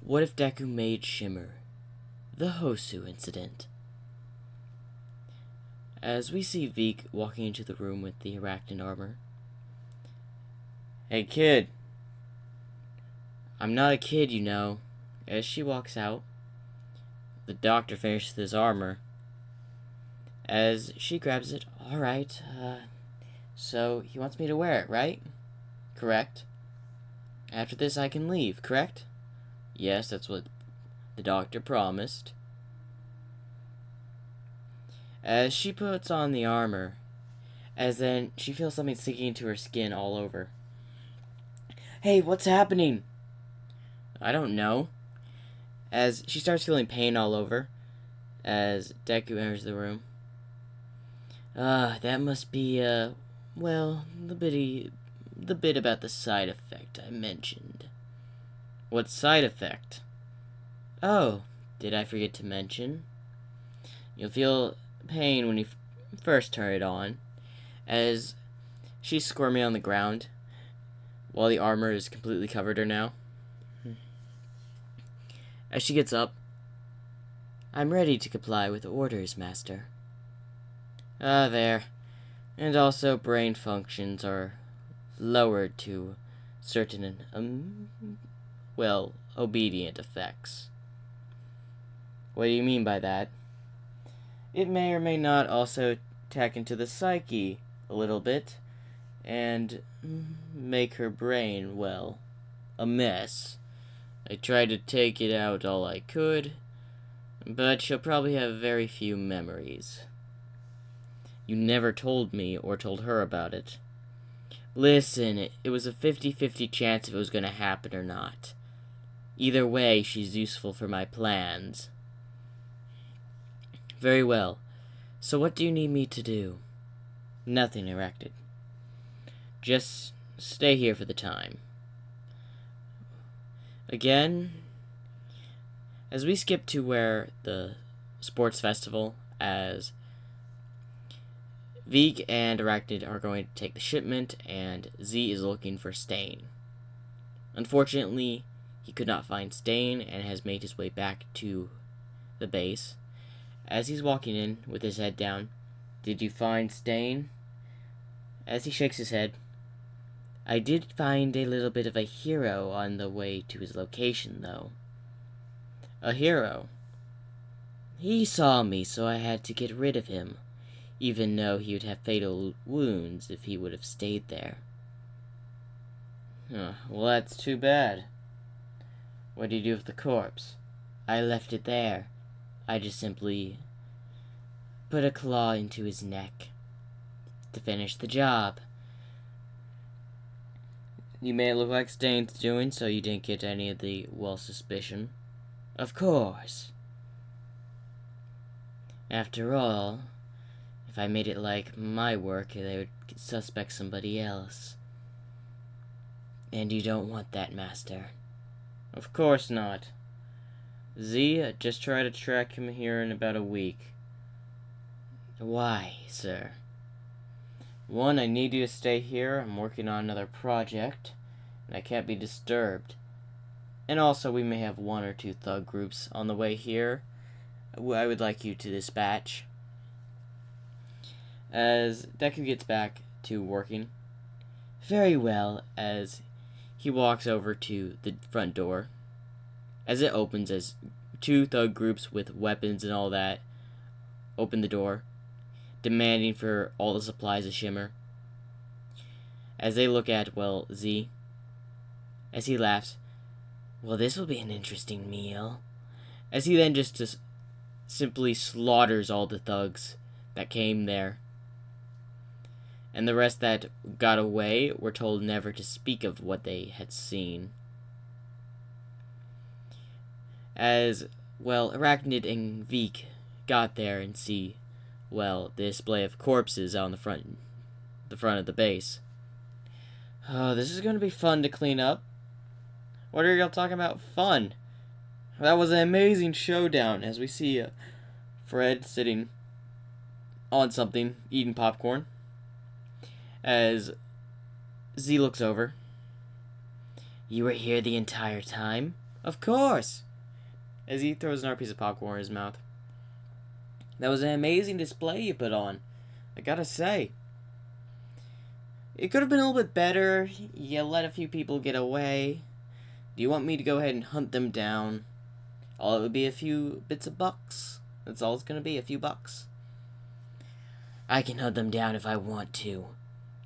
What if Deku made Shimmer? The Hosu incident. As we see Veek walking into the room with the arachnid armor. Hey kid. I'm not a kid, you know. As she walks out, the doctor finishes his armor. As she grabs it, alright, so he wants me to wear it, right? Correct. After this I can leave, correct? Yes, that's what the doctor promised. As she puts on the armor, as then she feels something sinking into her skin all over. Hey, what's happening? I don't know. As she starts feeling pain all over, as Deku enters the room. That must be, well, the bit about the side effect I mentioned. What side effect? Oh, did I forget to mention? You'll feel pain when you first turn it on, as she's squirming on the ground, while the armor is completely covered her now. As she gets up, I'm ready to comply with orders, Master. There. And also brain functions are lowered to certain, obedient effects. What do you mean by that? It may or may not also tack into the psyche a little bit and make her brain, well, a mess. I tried to take it out all I could, but she'll probably have very few memories. You never told me or told her about it. Listen, it was a 50-50 chance if it was going to happen or not. Either way, she's useful for my plans. Very well. So what do you need me to do? Nothing, Arachnid. Just stay here for the time. Again, as we skip to where the sports festival, as Veek and Arachnid are going to take the shipment, and Z is looking for Stain. Unfortunately, he could not find Stain and has made his way back to the base. As he's walking in with his head down, did you find Stain? As he shakes his head, I did find a little bit of a hero on the way to his location, though. A hero? He saw me, so I had to get rid of him, even though he would have fatal wounds if he would have stayed there. Well, that's too bad. What did you do with the corpse? I left it there. I just simply put a claw into his neck to finish the job. You made it look like Stain's doing, so you didn't get any of the, suspicion. Of course. After all, if I made it like my work, they would suspect somebody else. And you don't want that, Master. Of course not. Z, just try to track him here in about a week. Why, sir? One, I need you to stay here. I'm working on another project, and I can't be disturbed. And also, we may have 1 or 2 thug groups on the way here. I would like you to dispatch. As Deku gets back to working. Very well, as he walks over to the front door. As it opens, as 2 thug groups with weapons and all that open the door, demanding for all the supplies of Shimmer. As they look at, Z, as he laughs, well, this will be an interesting meal. As he then just simply slaughters all the thugs that came there. And the rest that got away were told never to speak of what they had seen. As, Arachnid and Veek got there and see, the display of corpses on the front of the base. Oh, this is going to be fun to clean up. What are y'all talking about fun? That was an amazing showdown, as we see Fred sitting on something, eating popcorn. As Z looks over. You were here the entire time? Of course! As he throws another piece of popcorn in his mouth. That was an amazing display you put on. I gotta say. It could have been a little bit better. You let a few people get away. Do you want me to go ahead and hunt them down? All it would be a few bits of bucks. That's all it's gonna be, a few bucks. I can hunt them down if I want to.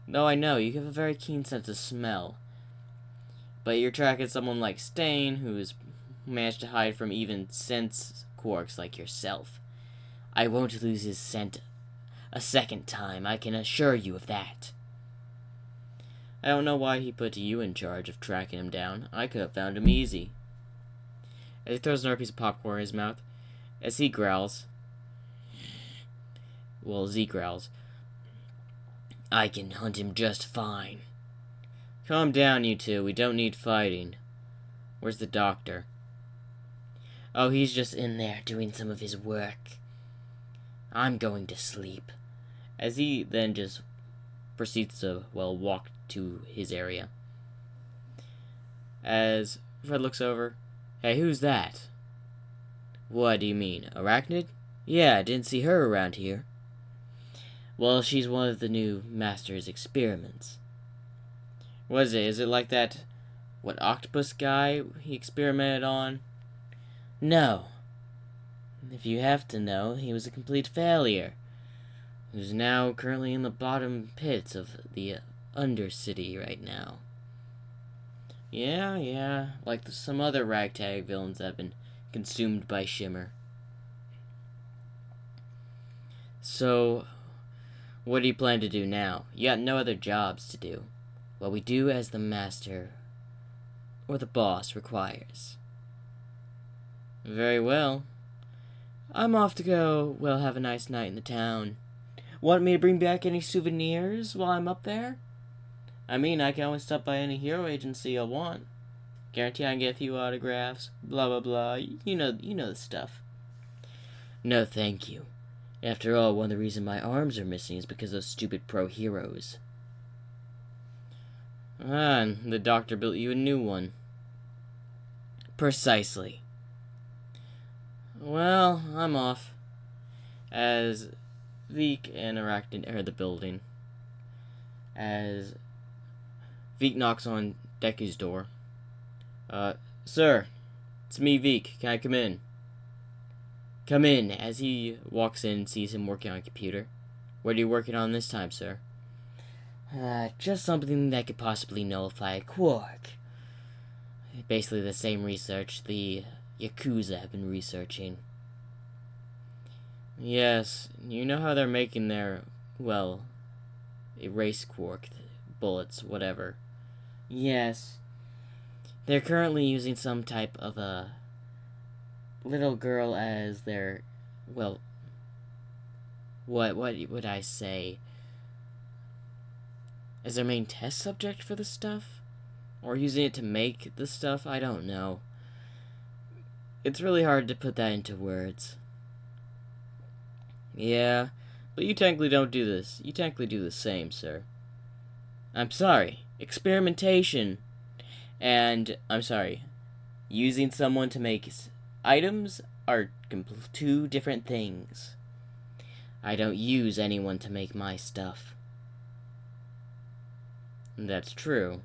Though I know, you have a very keen sense of smell. But you're tracking someone like Stain, who's managed to hide from even sense quarks like yourself. I won't lose his scent a second time, I can assure you of that. I don't know why he put you in charge of tracking him down. I could have found him easy. As he throws another piece of popcorn in his mouth, as he growls, well, Z growls, I can hunt him just fine. Calm down, you two. We don't need fighting. Where's the doctor? Oh, he's just in there doing some of his work. I'm going to sleep. As he then just proceeds to, well, walk to his area. As Fred looks over, hey, who's that? What do you mean, Arachnid? Yeah, I didn't see her around here. Well, she's one of the new Master's experiments. What is it? Is it like that, what, octopus guy he experimented on? No. If you have to know, he was a complete failure. Who's now currently in the bottom pits of the Undercity right now. Yeah, like some other ragtag villains that have been consumed by Shimmer. So, what do you plan to do now? You got no other jobs to do. What we do as the master or the boss requires. Very well. I'm off to go, well, have a nice night in the town. Want me to bring back any souvenirs while I'm up there? I mean, I can always stop by any hero agency I want. Guarantee I can get a few autographs. Blah, blah, blah. You know the stuff. No, thank you. After all, one of the reasons my arms are missing is because of those stupid pro-heroes. Ah, and the doctor built you a new one. Precisely. Well, I'm off. As Veek and Arachnid enter the building. As Veek knocks on Deku's door. Sir, it's me, Veek. Can I come in? Come in. As he walks in and sees him working on a computer. What are you working on this time, sir? Just something that could possibly nullify a quark. Basically the same research the Yakuza have been researching. Yes, you know how they're making their, well, erase quark bullets, whatever. Yes. They're currently using some type of a little girl as their, well, what would I say? As their main test subject for the stuff? Or using it to make the stuff? I don't know. It's really hard to put that into words. Yeah, but you technically don't do this. You technically do the same, sir. I'm sorry. Experimentation. And, I'm sorry. Using someone to make items are two different things. I don't use anyone to make my stuff. That's true.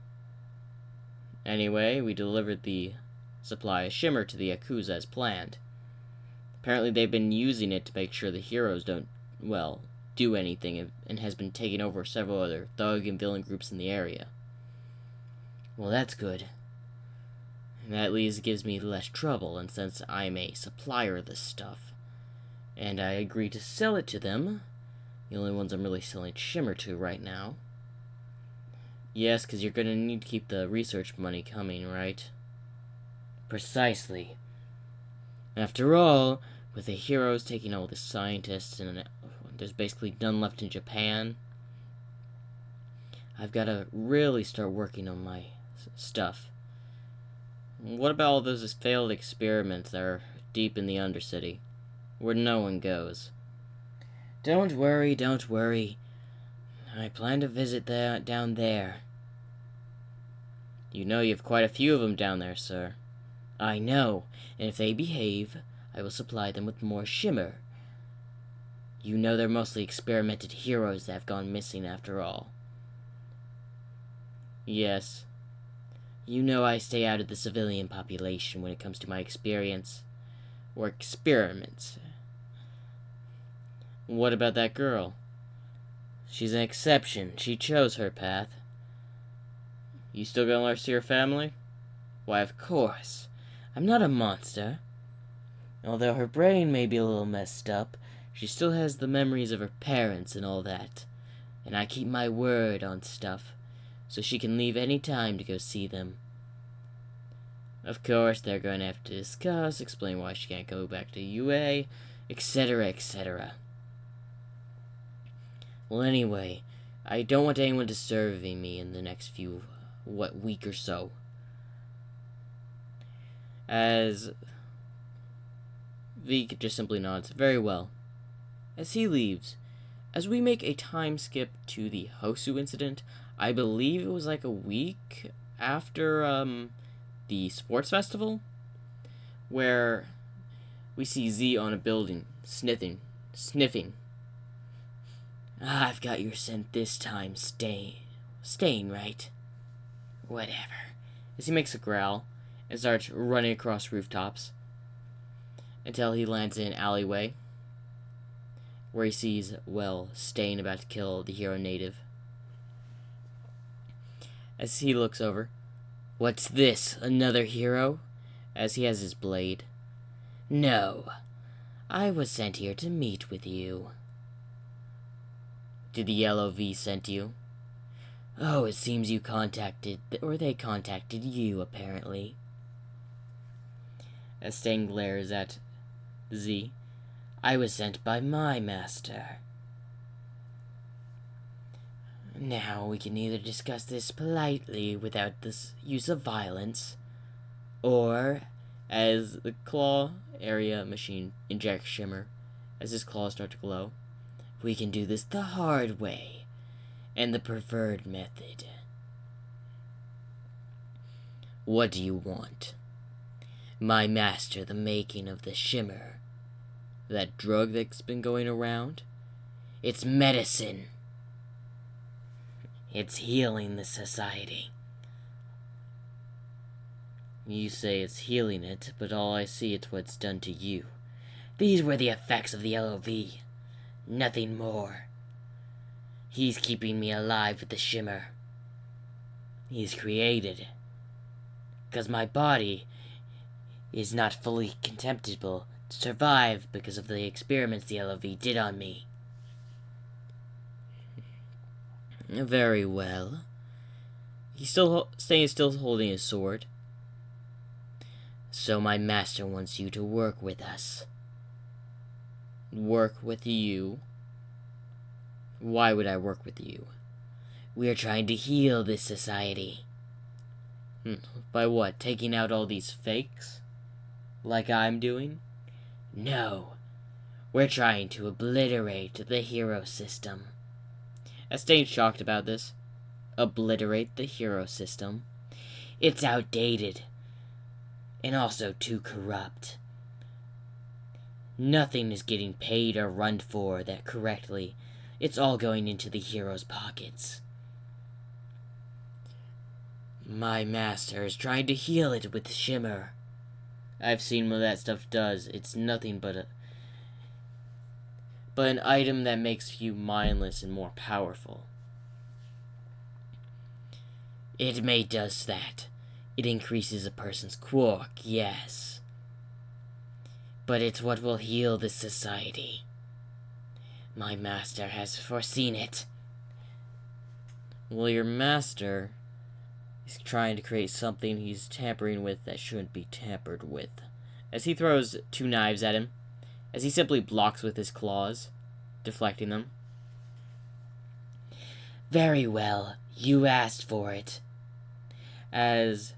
Anyway, we delivered the supply of Shimmer to the Yakuza as planned. Apparently they've been using it to make sure the heroes don't, well, do anything, and has been taking over several other thug and villain groups in the area. Well, that's good. And that at least gives me less trouble, and since I'm a supplier of this stuff, and I agree to sell it to them, the only ones I'm really selling Shimmer to right now. Yes, because you're going to need to keep the research money coming, right? Precisely. After all, with the heroes taking all the scientists, and there's basically none left in Japan, I've got to really start working on my stuff. What about all those failed experiments that are deep in the Undercity, where no one goes? Don't worry. I plan to visit down there. You know you have quite a few of them down there, sir. I know, and if they behave, I will supply them with more Shimmer. You know they're mostly experimented heroes that have gone missing after all. Yes. You know I stay out of the civilian population when it comes to my experience. Or experiments. What about that girl? She's an exception. She chose her path. You still gonna let her see her family? Why, of course. I'm not a monster. Although her brain may be a little messed up, she still has the memories of her parents and all that. And I keep my word on stuff, so she can leave any time to go see them. Of course, they're going to have to discuss, explain why she can't go back to UA, etc., etc. Well, anyway, I don't want anyone disturbing me in the next week or so. As V just simply nods. Very well. As he leaves, as we make a time skip to the Hosu incident, I believe it was like a week after the sports festival, where we see Z on a building, sniffing. I've got your scent this time, Stain, right? Whatever. As he makes a growl and starts running across rooftops until he lands in an alleyway where he sees, Stain about to kill the hero native. As he looks over, what's this, another hero? As he has his blade. No, I was sent here to meet with you. Did the yellow V send you? Oh, it seems you they contacted you, apparently. As Stain glares at Z, I was sent by my master. Now we can either discuss this politely without the use of violence, or, as the claw area machine injects Shimmer, as his claws start to glow, we can do this the hard way, and the preferred method. What do you want? My master, the making of the Shimmer. That drug that's been going around? It's medicine. It's healing the society. You say it's healing it, but all I see is what's done to you. These were the effects of the LOV. Nothing more. He's keeping me alive with the Shimmer. He's created. 'Cause my body is not fully contemptible to survive because of the experiments the LOV did on me. Very well. He's still holding his sword. So my master wants you to work with us. Work with you? Why would I work with you? We are trying to heal this society. By what? Taking out all these fakes? Like I'm doing? No. We're trying to obliterate the hero system. As Stain's shocked about this. Obliterate the hero system? It's outdated. And also too corrupt. Nothing is getting paid or run for that correctly. It's all going into the hero's pockets. My master is trying to heal it with Shimmer. I've seen what that stuff does. It's nothing but an item that makes you mindless and more powerful. It may does that. It increases a person's quark, yes. But it's what will heal this society. My master has foreseen it. Well, your master is trying to create something he's tampering with that shouldn't be tampered with. As he throws 2 knives at him, as he simply blocks with his claws, deflecting them. Very well, you asked for it. As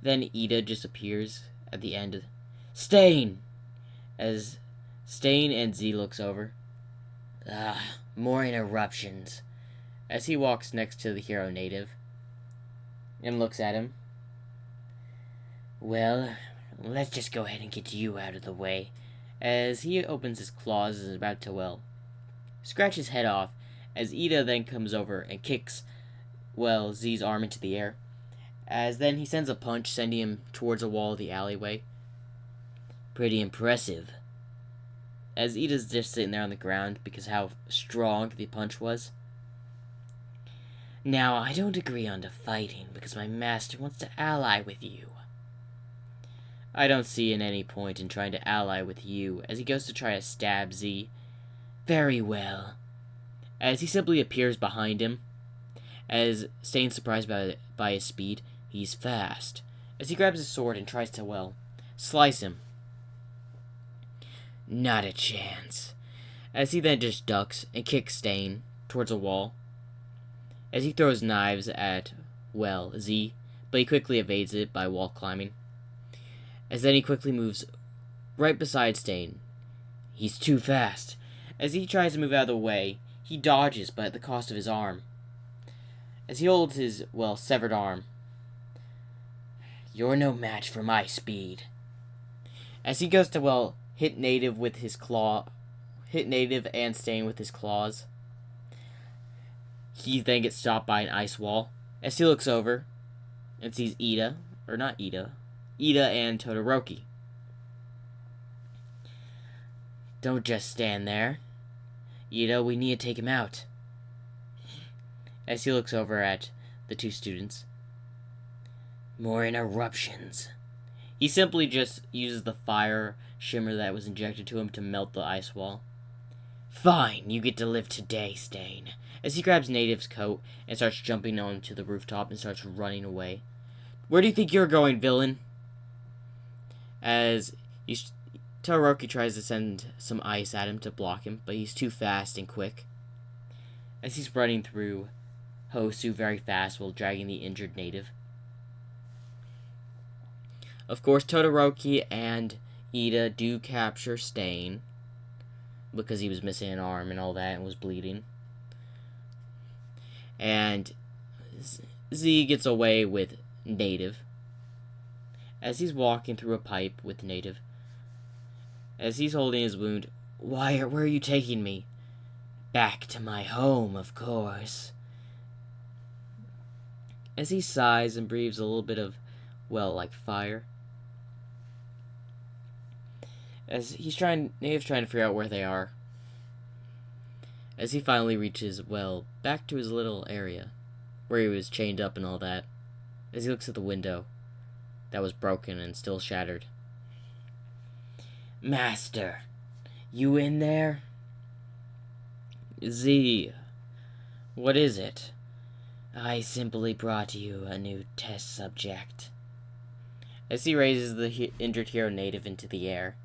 then Ida just appears at the end. Stain! As Stain and Z looks over. More interruptions. As he walks next to the hero native and looks at him. Well, let's just go ahead and get you out of the way. As he opens his claws and is about to, scratch his head off, as Ida then comes over and kicks, Z's arm into the air. As then he sends a punch, sending him towards a wall of the alleyway. Pretty impressive. As Ida's just sitting there on the ground because how strong the punch was. Now, I don't agree on the fighting because my master wants to ally with you. I don't see any point in trying to ally with you, as he goes to try to stab Z. Very well. As he simply appears behind him, as staying surprised by his speed, he's fast. As he grabs his sword and tries to, slice him. Not a chance. As he then just ducks and kicks Stain towards a wall. As he throws knives at, Z, but he quickly evades it by wall climbing. As then he quickly moves right beside Stain. He's too fast. As he tries to move out of the way, he dodges, but at the cost of his arm. As he holds his, severed arm. You're no match for my speed. As he goes to, hit Native and Stain with his claws. He then gets stopped by an ice wall. As he looks over and sees Ida and Todoroki. Don't just stand there. Ida, we need to take him out. As he looks over at the two students. More interruptions. He simply just uses the fire shimmer that was injected to him to melt the ice wall. Fine, you get to live today, Stain. As he grabs Native's coat and starts jumping onto the rooftop and starts running away. Where do you think you're going, villain? As Todoroki tries to send some ice at him to block him, but he's too fast and quick. As he's running through Hosu very fast while dragging the injured Native. Of course, Todoroki and Ida do capture Stain because he was missing an arm and all that and was bleeding. And Z gets away with Native as he's walking through a pipe with Native. As he's holding his wound, where are you taking me? Back to my home, of course. As he sighs and breathes a little bit of, fire. As Native's trying to figure out where they are. As he finally reaches, back to his little area, where he was chained up and all that. As he looks at the window, that was broken and still shattered. Master, you in there? Z, what is it? I simply brought you a new test subject. As he raises the injured hero Native into the air.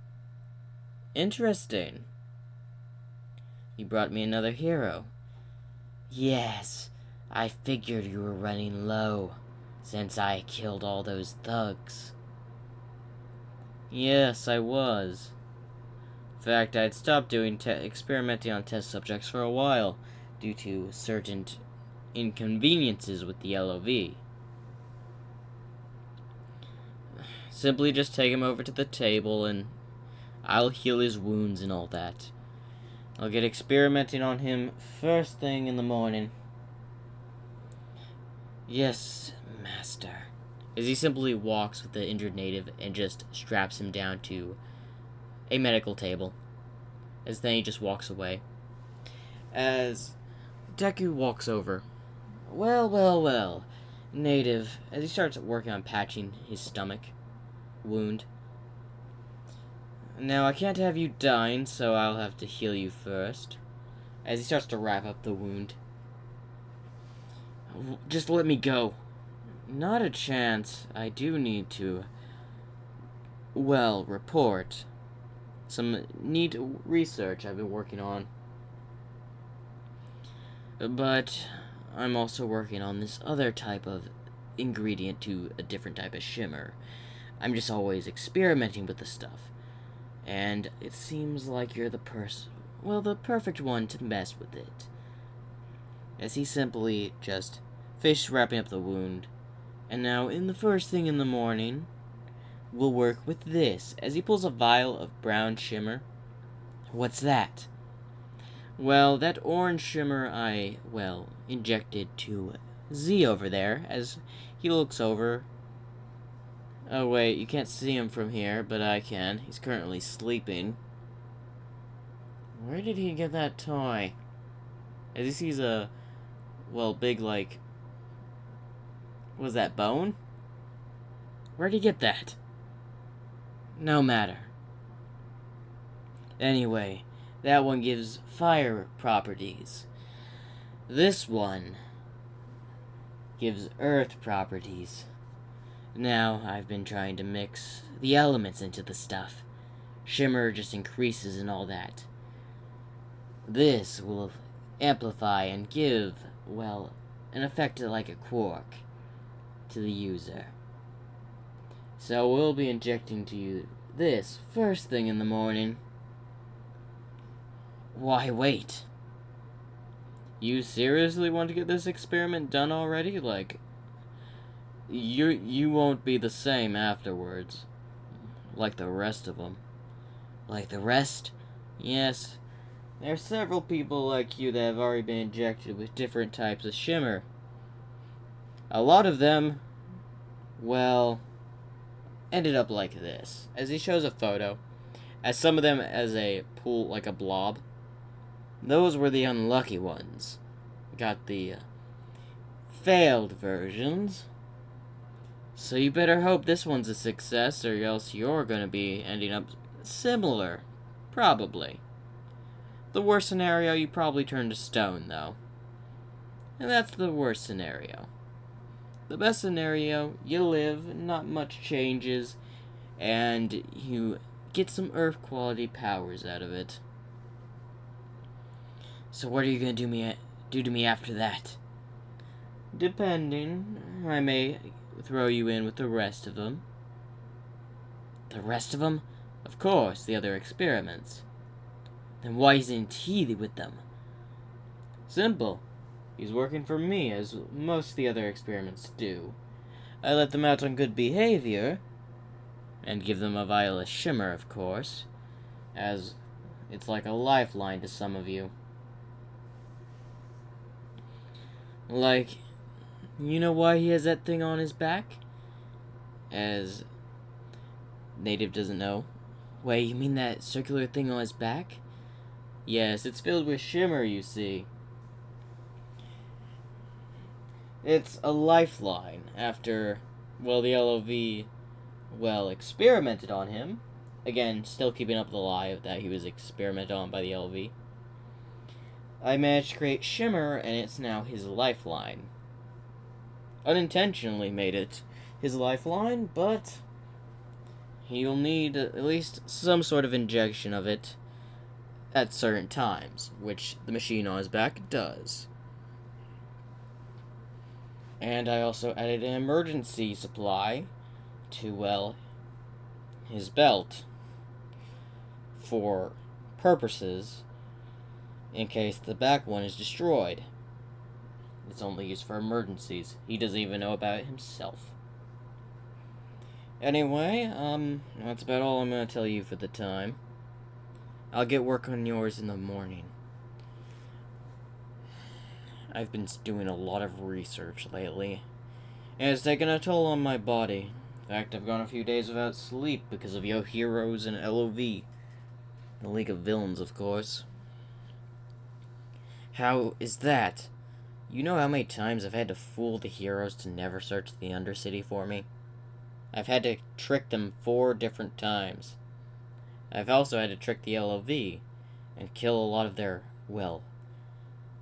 Interesting. You brought me another hero. Yes, I figured you were running low, since I killed all those thugs. Yes, I was. In fact, I'd stopped doing experimenting on test subjects for a while, due to certain inconveniences with the LOV. Simply just take him over to the table and I'll heal his wounds and all that. I'll get experimenting on him first thing in the morning. Yes, master. As he simply walks with the injured Native and just straps him down to a medical table. As then he just walks away. As Deku walks over. Well. Native, as he starts working on patching his stomach wound. Now, I can't have you dying, so I'll have to heal you first. As he starts to wrap up the wound. Just let me go. Not a chance. I do need to, report some neat research I've been working on. But I'm also working on this other type of ingredient to a different type of shimmer. I'm just always experimenting with the stuff. And it seems like you're the perfect one to mess with it. As he simply just finishes wrapping up the wound. And now, in the first thing in the morning, will work with this, as he pulls a vial of brown shimmer. What's that? Well, that orange shimmer I, injected to Z over there, as he looks over. Oh wait, you can't see him from here, but I can. He's currently sleeping. Where did he get that toy? As he sees a, big, was that bone? Where'd he get that? No matter. Anyway, that one gives fire properties. This one gives earth properties. Now, I've been trying to mix the elements into the stuff. Shimmer just increases and all that. This will amplify and give, an effect like a quark to the user. So we'll be injecting to you this first thing in the morning. Why wait? You seriously want to get this experiment done already? You won't be the same afterwards. Like the rest of them. Like the rest? Yes. There are several people like you that have already been injected with different types of shimmer. A lot of them, ended up like this. As he shows a photo. As some of them as a pool, like a blob. Those were the unlucky ones. Got the failed versions. So you better hope this one's a success, or else you're gonna be ending up similar. Probably. The worst scenario, you probably turn to stone, though. And that's the worst scenario. The best scenario, you live, not much changes, and you get some earth quality powers out of it. So what are you gonna do to me after that? Depending, I may throw you in with the rest of them. The rest of them? Of course, the other experiments. Then why isn't he with them? Simple. He's working for me, as most of the other experiments do. I let them out on good behavior, and give them a vial of shimmer, of course, as it's like a lifeline to some of you. You know why he has that thing on his back? As Native doesn't know. Wait, you mean that circular thing on his back? Yes, it's filled with shimmer, you see. It's a lifeline after, the LOV, experimented on him. Again, still keeping up the lie that he was experimented on by the LOV. I managed to create shimmer, and it's now his lifeline. Unintentionally made it his lifeline, but he'll need at least some sort of injection of it at certain times, which the machine on his back does. And I also added an emergency supply to, his belt for purposes in case the back one is destroyed. It's only used for emergencies. He doesn't even know about it himself. Anyway, that's about all I'm going to tell you for the time. I'll get work on yours in the morning. I've been doing a lot of research lately, and it's taken a toll on my body. In fact, I've gone a few days without sleep because of Yo Heroes and LOV. The League of Villains, of course. How is that? You know how many times I've had to fool the heroes to never search the Undercity for me? I've had to trick them 4 different times. I've also had to trick the LOV and kill a lot of their,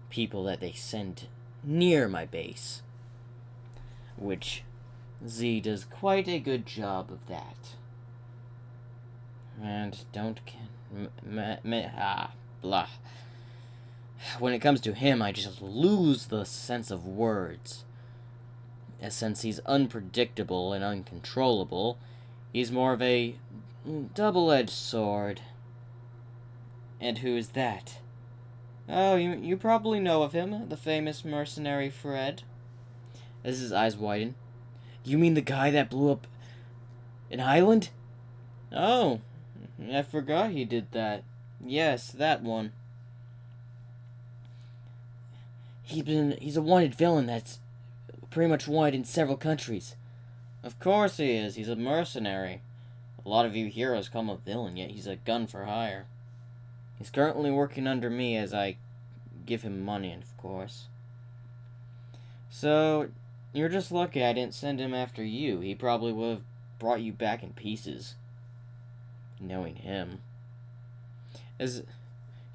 people that they send near my base. Which Z does quite a good job of that. And blah. When it comes to him, I just lose the sense of words. As since he's unpredictable and uncontrollable, he's more of a double-edged sword. And who's that? Oh, you probably know of him, the famous mercenary Fred. As his eyes widen. You mean the guy that blew up An island? Oh, I forgot he did that. Yes, that one. He's a wanted villain that's pretty much wanted in several countries. Of course he is. He's a mercenary. A lot of you heroes call him a villain, yet he's a gun for hire. He's currently working under me as I give him money, of course. So, you're just lucky I didn't send him after you. He probably would have brought you back in pieces. Knowing him. As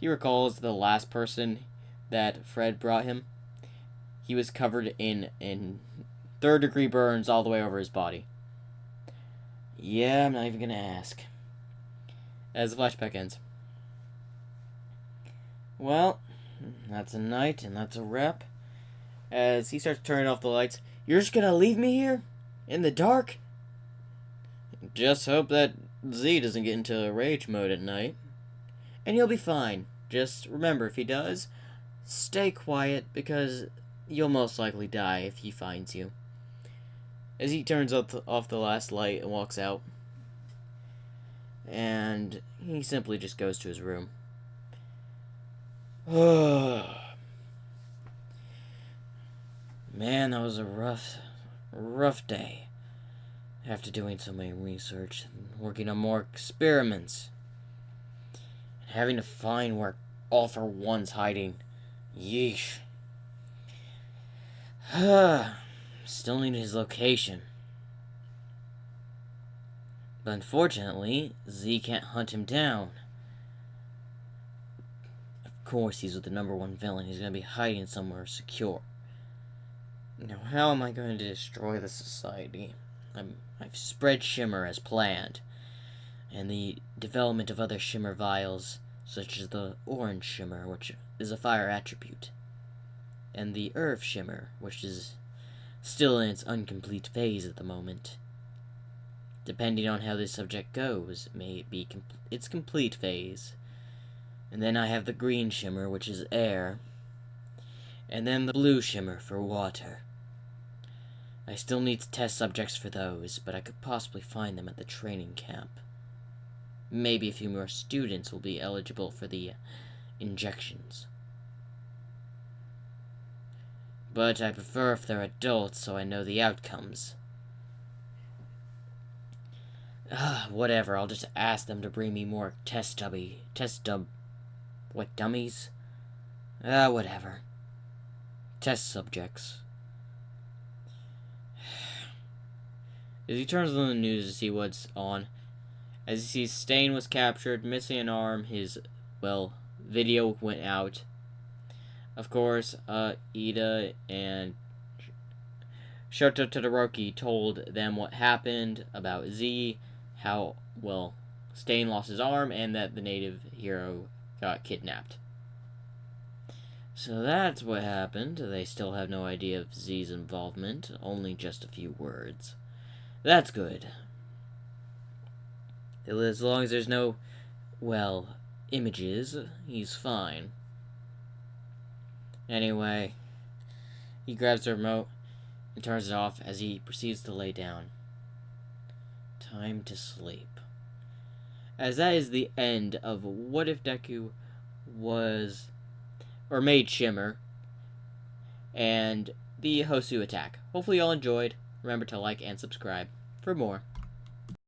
he recalls the last person that Fred brought him, he was covered in third-degree burns all the way over his body. Yeah, I'm not even gonna ask. As the flashback ends. Well, that's a night, and that's a wrap. As he starts turning off the lights, you're just gonna leave me here? In the dark? Just hope that Z doesn't get into rage mode at night. And you'll be fine. Just remember, if he does, stay quiet, because you'll most likely die if he finds you. As he turns off the last light and walks out. And he simply just goes to his room. Man, that was a rough day. After doing so many research, working on more experiments, and having to find where All for One's hiding. Yeesh. Still need his location. But unfortunately, Z can't hunt him down. Of course, he's with the #1 villain. He's going to be hiding somewhere secure. Now, how am I going to destroy the society? I've spread Shimmer as planned, and the development of other Shimmer vials, such as the Orange Shimmer, which is a fire attribute, and the Earth Shimmer, which is still in its incomplete phase at the moment. Depending on how this subject goes, it may be its complete phase. And then I have the Green Shimmer, which is air, and then the Blue Shimmer for water. I still need test subjects for those, but I could possibly find them at the training camp. Maybe a few more students will be eligible for the injections. But I prefer if they're adults so I know the outcomes. Whatever, I'll just ask them to bring me more dummies? Whatever. Test subjects. As he turns on the news to see what's on, as he sees Stain was captured, missing an arm, his, video went out. Of course, Ida and Shoto Todoroki told them what happened about Z, how, Stain lost his arm, and that the native hero got kidnapped. So that's what happened. They still have no idea of Z's involvement, only just a few words. That's good. As long as there's no, images, he's fine. Anyway, he grabs the remote and turns it off as he proceeds to lay down. Time to sleep. As that is the end of What If Deku made Shimmer and the Hosu attack. Hopefully you all enjoyed. Remember to like and subscribe for more.